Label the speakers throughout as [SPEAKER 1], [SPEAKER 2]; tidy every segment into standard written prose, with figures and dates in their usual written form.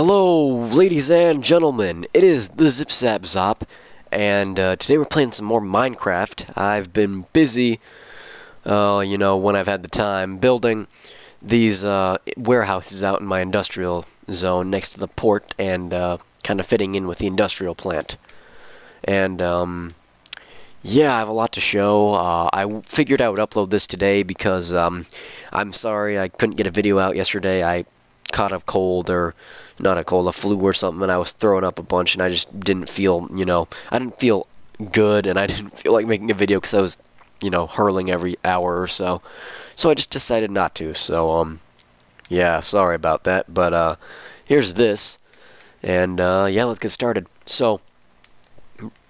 [SPEAKER 1] Hello, ladies and gentlemen. It is the Zip Zap Zop, and today we're playing some more Minecraft. I've been busy, when I've had the time, building these warehouses out in my industrial zone next to the port and kind of fitting in with the industrial plant. And, yeah, I have a lot to show. I figured I would upload this today because I'm sorry I couldn't get a video out yesterday. I caught a cold, or not a cold, a flu or something, and I was throwing up a bunch, and I just didn't feel, I didn't feel good, and I didn't feel like making a video because I was, hurling every hour or so. So I just decided not to. So, yeah, sorry about that. But here's this, and yeah, let's get started. So,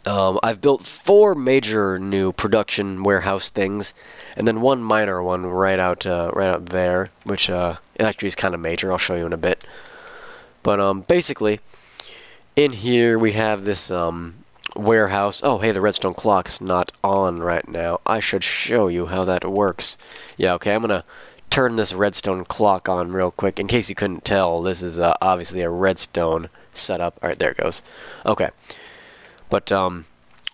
[SPEAKER 1] I've built 4 major new production warehouse things, and then 1 minor one right out there, which actually is kind of major. I'll show you in a bit. But basically, in here we have this warehouse. Oh, hey, the redstone clock's not on right now. I should show you how that works. Yeah, okay, I'm gonna turn this redstone clock on real quick. In case you couldn't tell, this is obviously a redstone setup. All right, there it goes. Okay. But,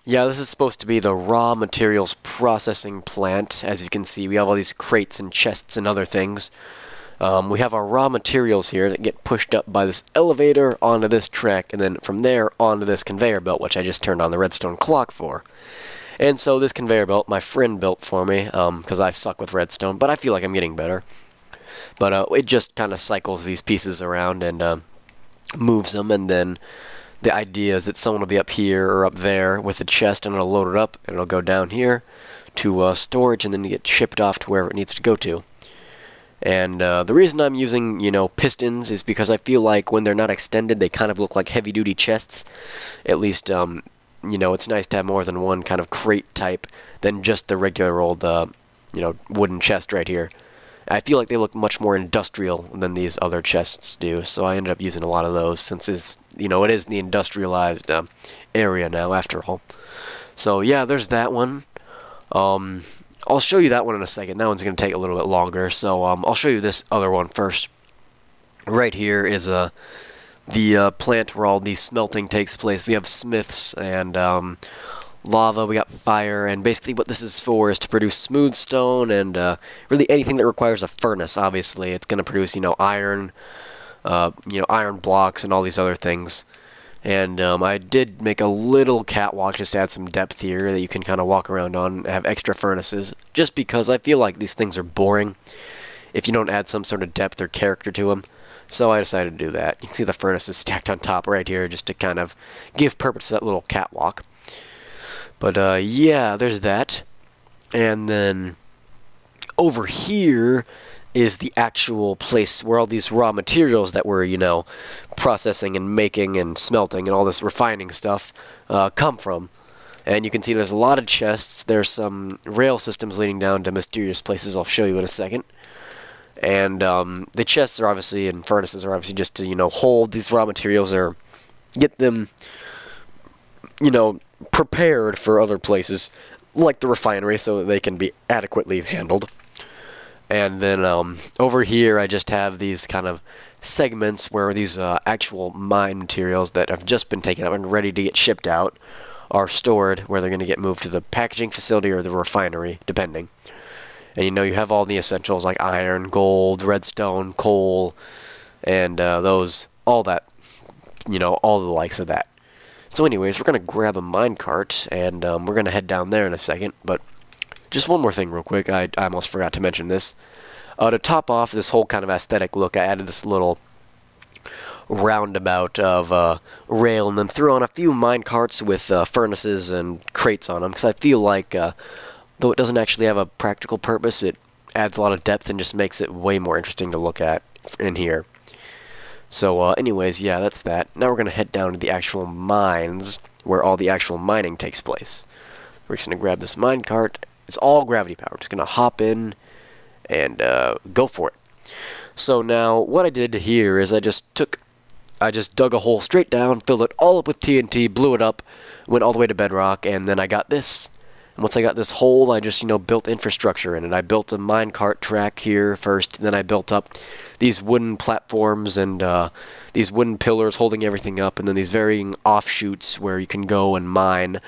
[SPEAKER 1] yeah, this is supposed to be the raw materials processing plant. As you can see, we have all these crates and chests and other things. We have our raw materials here that get pushed up by this elevator onto this track, and then from there onto this conveyor belt, which I just turned on the redstone clock for. And so this conveyor belt, my friend built for me, because I suck with redstone, but I feel like I'm getting better. But it just kind of cycles these pieces around and moves them, and then the idea is that someone will be up here or up there with the chest, and it'll load it up, and it'll go down here to storage, and then get shipped off to wherever it needs to go to. And the reason I'm using, pistons is because I feel like when they're not extended, they kind of look like heavy-duty chests. At least, it's nice to have more than one kind of crate type than just the regular old, wooden chest right here. I feel like they look much more industrial than these other chests do, so I ended up using a lot of those since it is the industrialized area now, after all. So yeah, there's that one. I'll show you that one in a second. That one's going to take a little bit longer, so I'll show you this other one first. Right here is the plant where all the smelting takes place. We have smiths and lava, we got fire, and basically what this is for is to produce smooth stone and really anything that requires a furnace. Obviously, it's going to produce, iron, iron blocks and all these other things. And I did make a little catwalk just to add some depth here that you can kind of walk around on and have extra furnaces, just because I feel like these things are boring if you don't add some sort of depth or character to them. So I decided to do that. You can see the furnaces stacked on top right here just to kind of give purpose to that little catwalk. But yeah, there's that. And then over here is the actual place where all these raw materials that we're, processing and making and smelting and all this refining stuff come from. And you can see there's a lot of chests. There's some rail systems leading down to mysterious places I'll show you in a second. And the chests are obviously, and furnaces are obviously just to, hold these raw materials or get them, prepared for other places, like the refinery, so that they can be adequately handled. And then over here I just have these kind of segments where these actual mine materials that have just been taken out and ready to get shipped out are stored, where they're going to get moved to the packaging facility or the refinery, depending. And you have all the essentials like iron, gold, redstone, coal, and all that, all the likes of that. So anyways, we're going to grab a minecart, and we're going to head down there in a second. But just one more thing real quick, I almost forgot to mention this. To top off this whole kind of aesthetic look, I added this little roundabout of rail, and then threw on a few minecarts with furnaces and crates on them, because I feel like, though it doesn't actually have a practical purpose, it adds a lot of depth and just makes it way more interesting to look at in here. So anyways, yeah, that's that. Now we're going to head down to the actual mines, where all the actual mining takes place. We're just going to grab this minecart. It's all gravity powered. Just going to hop in and go for it. So now what I did here is I just dug a hole straight down, filled it all up with TNT, blew it up, went all the way to bedrock, and then I got this And once I got this hole, I just, built infrastructure in it. I built a minecart track here first, and then I built up these wooden platforms and these wooden pillars holding everything up, and then these varying offshoots where you can go and mine.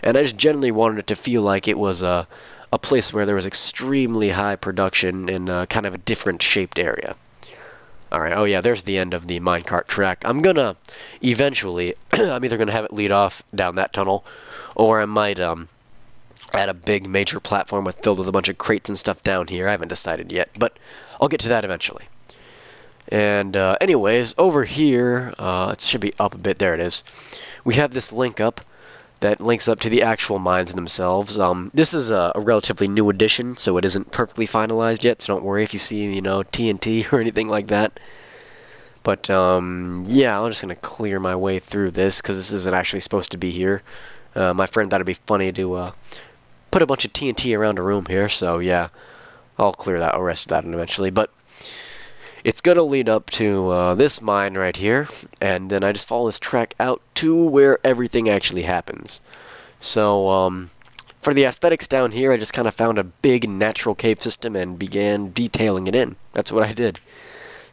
[SPEAKER 1] And I just generally wanted it to feel like it was a place where there was extremely high production in kind of a different shaped area. Alright, oh yeah, there's the end of the minecart track. I'm gonna, eventually, I'm either gonna have it lead off down that tunnel, or I might, add a big major platform filled with a bunch of crates and stuff down here. I haven't decided yet, but I'll get to that eventually. And, anyways, over here, it should be up a bit, there it is. We have this link up that links up to the actual mines themselves. This is a relatively new addition, so it isn't perfectly finalized yet, so don't worry if you see, TNT or anything like that. But, yeah, I'm just going to clear my way through this, because this isn't actually supposed to be here. My friend thought it'd be funny to put a bunch of TNT around a room here, so yeah, I'll clear that, I'll rest that eventually. But it's going to lead up to this mine right here, and then I just follow this track out to where everything actually happens. So, for the aesthetics down here, I just kind of found a big natural cave system and began detailing it in. That's what I did.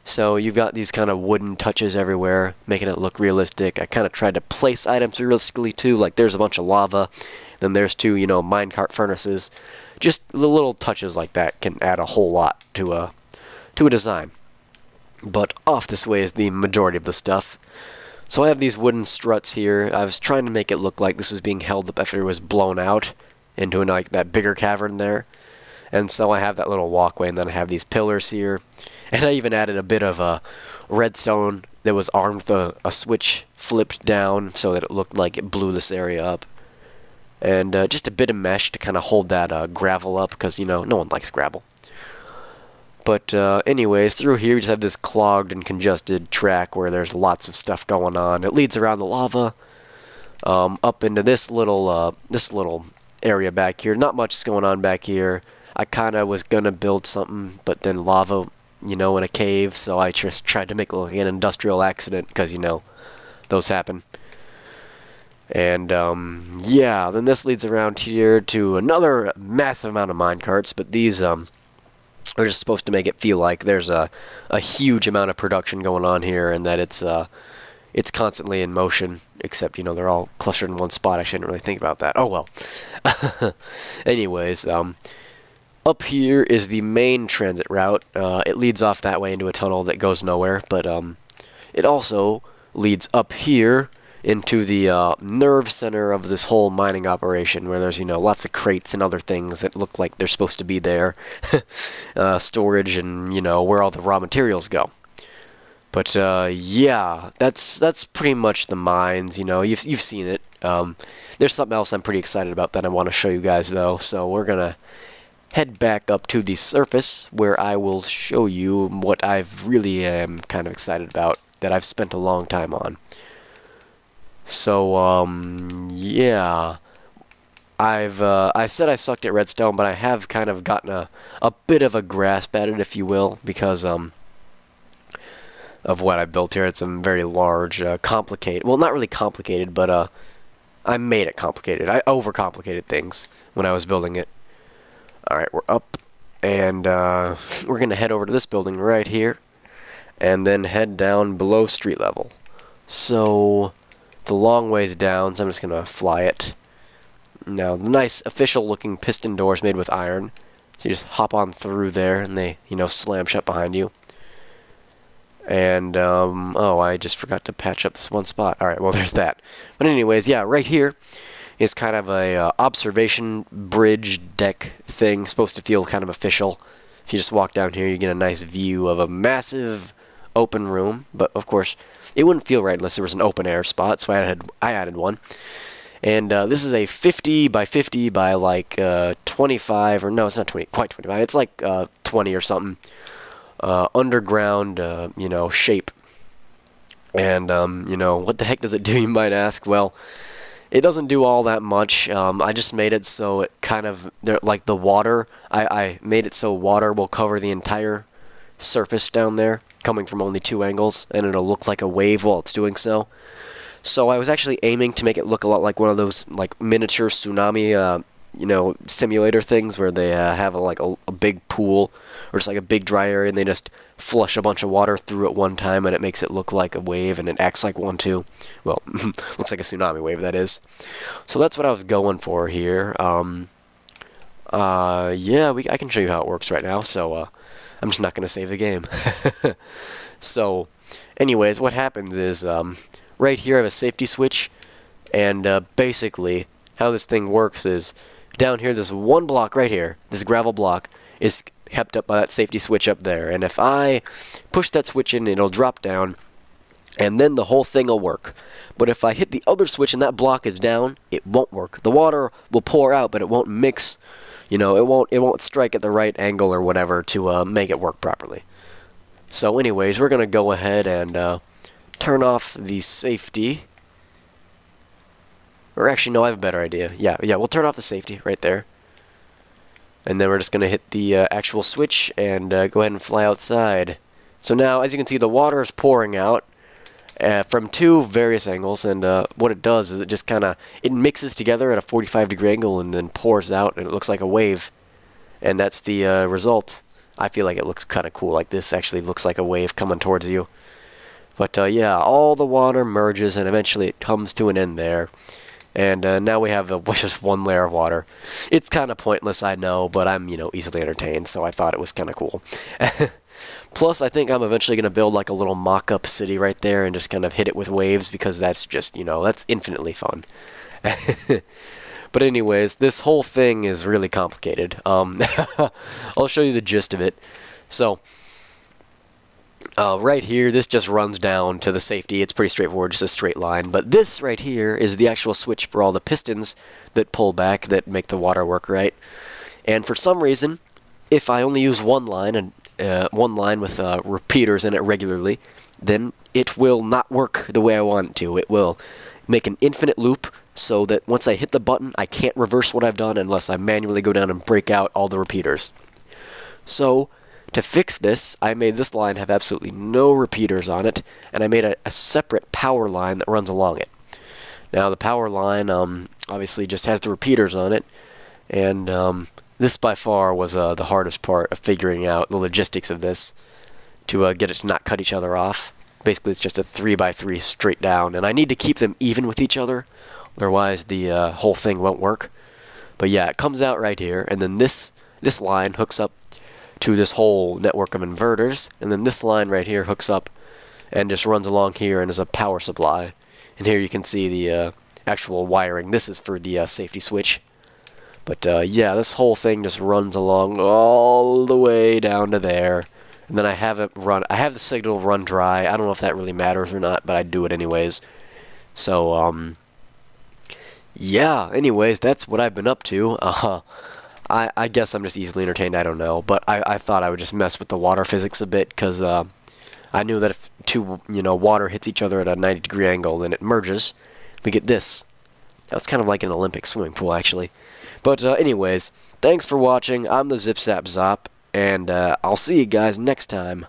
[SPEAKER 1] So you've got these kind of wooden touches everywhere, making it look realistic. I kind of tried to place items realistically too, like there's a bunch of lava, then there's two, minecart furnaces. Just the little touches like that can add a whole lot to a design. But off this way is the majority of the stuff. So I have these wooden struts here. I was trying to make it look like this was being held up after it was blown out into like that bigger cavern there. And so I have that little walkway, and then I have these pillars here. And I even added a bit of a redstone that was armed with a switch flipped down so that it looked like it blew this area up. And just a bit of mesh to kind of hold that gravel up, because, no one likes gravel. But anyways, through here we just have this clogged and congested track where there's lots of stuff going on. It leads around the lava, up into this little area back here. Not much is going on back here. I kind of was going to build something, but then lava, in a cave, so I just tried to make it look like an industrial accident, because, those happen. And, yeah, then this leads around here to another massive amount of minecarts, but these, are just supposed to make it feel like there's a huge amount of production going on here, and that it's constantly in motion, except, they're all clustered in one spot. I shouldn't really think about that. Oh, well. Anyways, up here is the main transit route. It leads off that way into a tunnel that goes nowhere, but it also leads up here into the nerve center of this whole mining operation, where there's, lots of crates and other things that look like they're supposed to be there. Storage and, where all the raw materials go. But, yeah, that's pretty much the mines, you've seen it. There's something else I'm pretty excited about that I want to show you guys, though, so we're gonna head back up to the surface, where I will show you what I've really am kind of excited about, that I've spent a long time on. So, yeah, I said I sucked at redstone, but I have kind of gotten a bit of a grasp at it, if you will, because, of what I built here. It's a very large, complicated, well, not really complicated, but, I made it complicated. I overcomplicated things when I was building it. Alright, we're up, and we're going to head over to this building right here, and then head down below street level. So, it's a long ways down, so I'm just going to fly it. Now, nice official-looking piston doors made with iron, so you just hop on through there, and they, slam shut behind you. And, oh, I just forgot to patch up this one spot. Alright, well, there's that. But anyways, yeah, right here is kind of a observation bridge deck thing, supposed to feel kind of official. If you just walk down here, you get a nice view of a massive open room, but of course it wouldn't feel right unless there was an open air spot, so I added one. And this is a 50 by 50 by like 25, or no, it's not 20, quite 25, it's like 20 or something, underground, shape. And, what the heck does it do, you might ask? Well, it doesn't do all that much. I just made it so it kind of, like the water, I made it so water will cover the entire surface down there, coming from only two angles, and it'll look like a wave while it's doing so. So I was actually aiming to make it look a lot like one of those like miniature tsunami you know, simulator things where they have a big pool or just like a big dry area, and they just flush a bunch of water through at one time, and it makes it look like a wave, and it acts like one too. Well, looks like a tsunami wave, that is. So that's what I was going for here. Yeah, I can show you how it works right now. So I'm just not going to save the game. So, anyways, what happens is right here I have a safety switch, and basically how this thing works is down here, this one block right here, this gravel block, is kept up by that safety switch up there, and if I push that switch in, it'll drop down, and then the whole thing will work. But if I hit the other switch and that block is down, it won't work. The water will pour out, but it won't mix. You know, it won't strike at the right angle or whatever to make it work properly. So anyways, we're gonna go ahead and turn off the safety. Or actually, no, I have a better idea. Yeah, we'll turn off the safety right there. And then we're just going to hit the actual switch and go ahead and fly outside. So now, as you can see, the water is pouring out from two various angles, and what it does is it just it mixes together at a 45-degree angle and then pours out, and it looks like a wave. And that's the result. I feel like it looks kind of cool, like this actually looks like a wave coming towards you. But yeah, all the water merges, and eventually it comes to an end there. And now we have just one layer of water. It's kind of pointless, I know, but I'm, you know, easily entertained, so I thought it was kind of cool. Plus, I think I'm eventually going to build like a little mock-up city right there and just kind of hit it with waves, because that's just, you know, that's infinitely fun. But anyways, this whole thing is really complicated. I'll show you the gist of it. So, right here, this just runs down to the safety. It's pretty straightforward, just a straight line. But this right here is the actual switch for all the pistons that pull back, that make the water work right. And for some reason, if I only use one line, and one line with repeaters in it regularly, then it will not work the way I want it to. It will make an infinite loop, so that once I hit the button, I can't reverse what I've done unless I manually go down and break out all the repeaters. So, to fix this, I made this line have absolutely no repeaters on it, and I made a separate power line that runs along it. Now, the power line obviously just has the repeaters on it, and this by far was the hardest part of figuring out the logistics of this, to get it to not cut each other off. Basically, it's just a 3x3 straight down, and I need to keep them even with each other, otherwise the whole thing won't work. But yeah, it comes out right here, and then this line hooks up to this whole network of inverters, and then this line right here hooks up and just runs along here and is a power supply. And here you can see the actual wiring. This is for the safety switch. But yeah, this whole thing just runs along all the way down to there. And then I have the signal run dry. I don't know if that really matters or not, but I do it anyways. So yeah, anyways, that's what I've been up to. I guess I'm just easily entertained, I don't know, but I thought I would just mess with the water physics a bit, because I knew that if water hits each other at a 90-degree angle, then it merges. We get this. Now, it's kind of like an Olympic swimming pool, actually. But anyways, thanks for watching. I'm the Zip Zap Zop, and I'll see you guys next time.